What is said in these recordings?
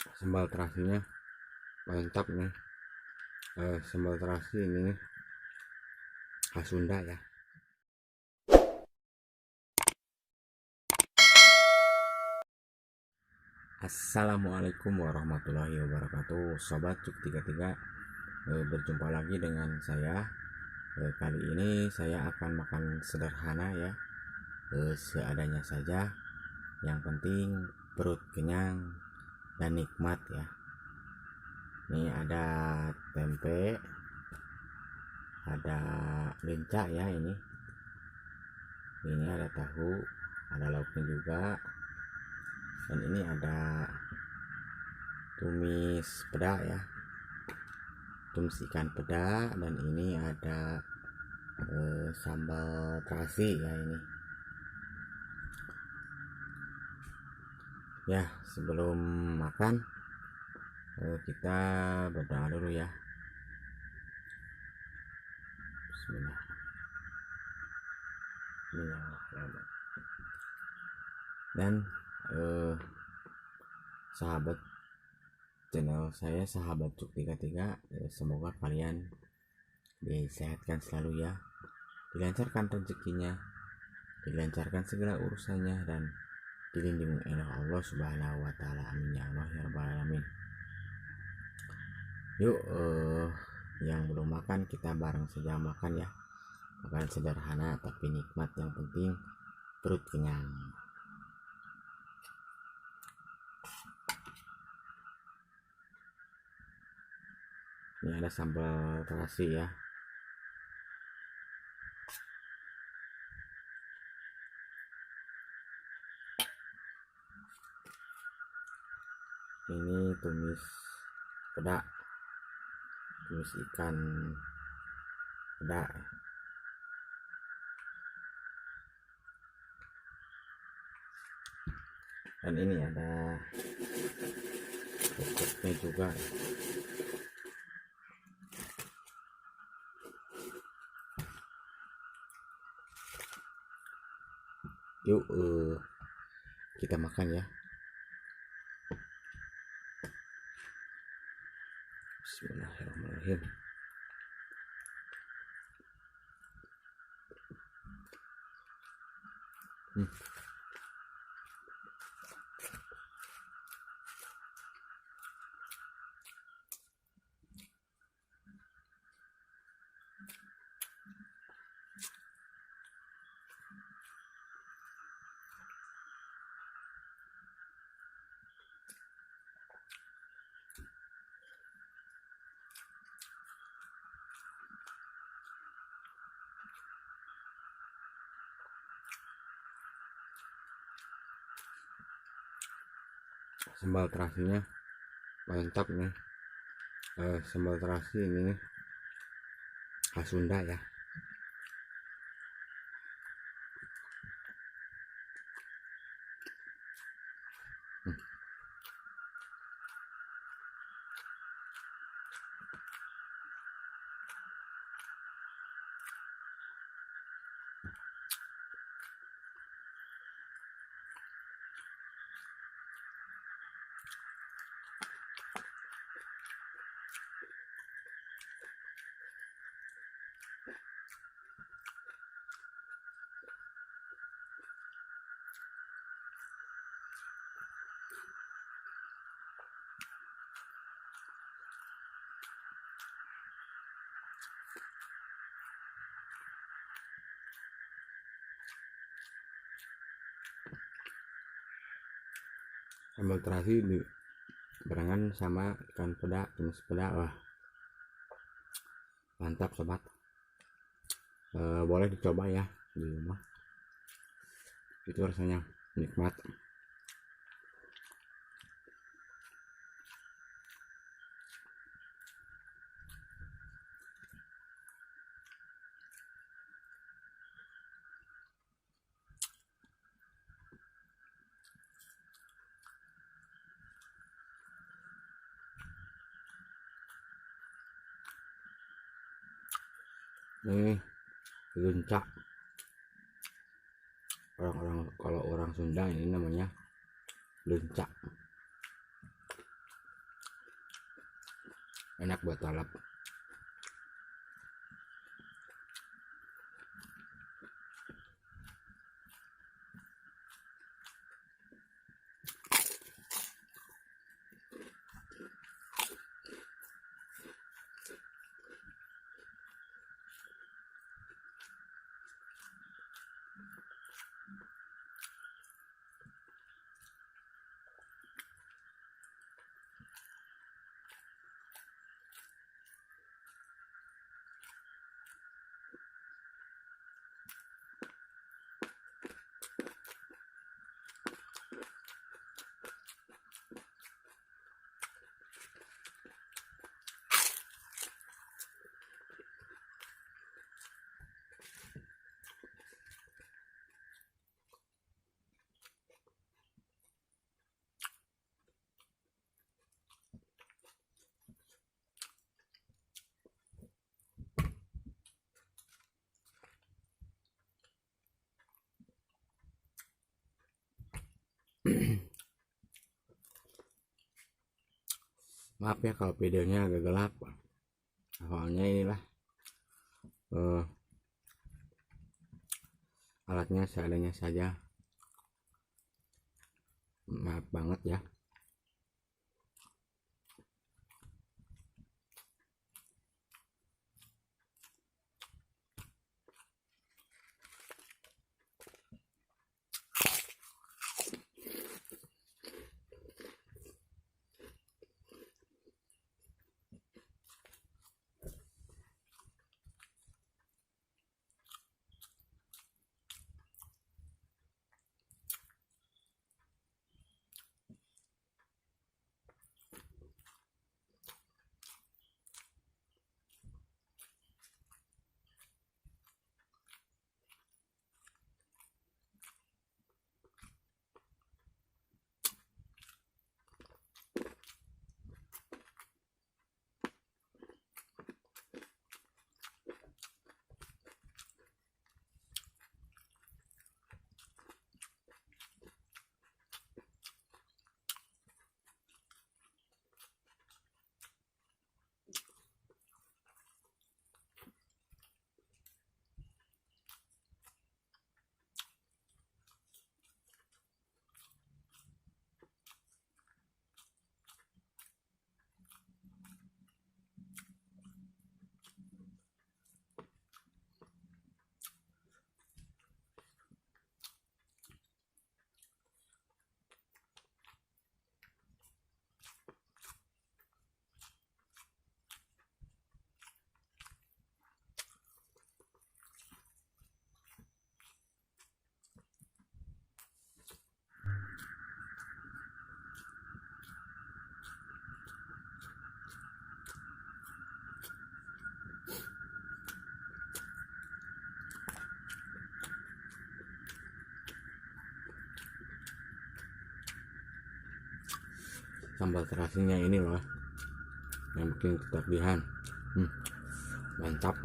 Sambal terasinya mantap nih. Sambal terasi ini khas Sunda ya. Assalamualaikum warahmatullahi wabarakatuh, sobat Cuk 33. Berjumpa lagi dengan saya. Kali ini saya akan makan sederhana ya, seadanya saja. Yang penting perut kenyang dan nikmat ya. Ini ada tempe, ada lenca ya, ini ada tahu, ada lauknya juga, dan ini ada tumis peda ya, tumis ikan peda, dan ini ada sambal terasi ya. Ini ya, sebelum makan kita berdoa dulu ya. Bismillah. Dan sahabat channel saya, sahabat Cuk 33, semoga kalian disehatkan selalu ya, dilancarkan rezekinya, dilancarkan segala urusannya, dan dilindungi oleh Allah Subhanahu wa taala. Amin ya Allah ya rabbal alamin. Yuk, yang belum makan kita bareng saja makan ya. Makan sederhana tapi nikmat, yang penting perut kenyang. Ini ada sambal terasi ya. Ini tumis peda, tumis ikan peda. Dan ini ada pokoknya juga. Yuk, kita makan ya. Bismillahirrahmanirrahim. Sambal terasinya mantap nih. Sambal terasi ini khas Sunda ya. Sambal terasi di barengan sama ikan peda, tumis peda. Wah, mantap sobat. Boleh dicoba ya di rumah, itu rasanya nikmat. Ini lencak, kalau orang Sunda ini namanya lencak. enak buat lalap. Maaf ya kalau videonya agak gelap, soalnya inilah alatnya seadanya saja, maaf banget ya. Sambal terasinya ini loh yang bikin ketagihan. Mantap.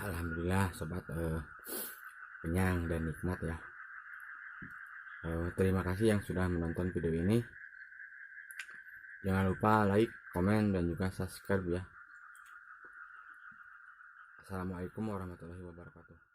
Alhamdulillah sobat, kenyang dan nikmat ya. Terima kasih yang sudah menonton video ini. Jangan lupa like, komen, dan juga subscribe ya. Assalamualaikum warahmatullahi wabarakatuh.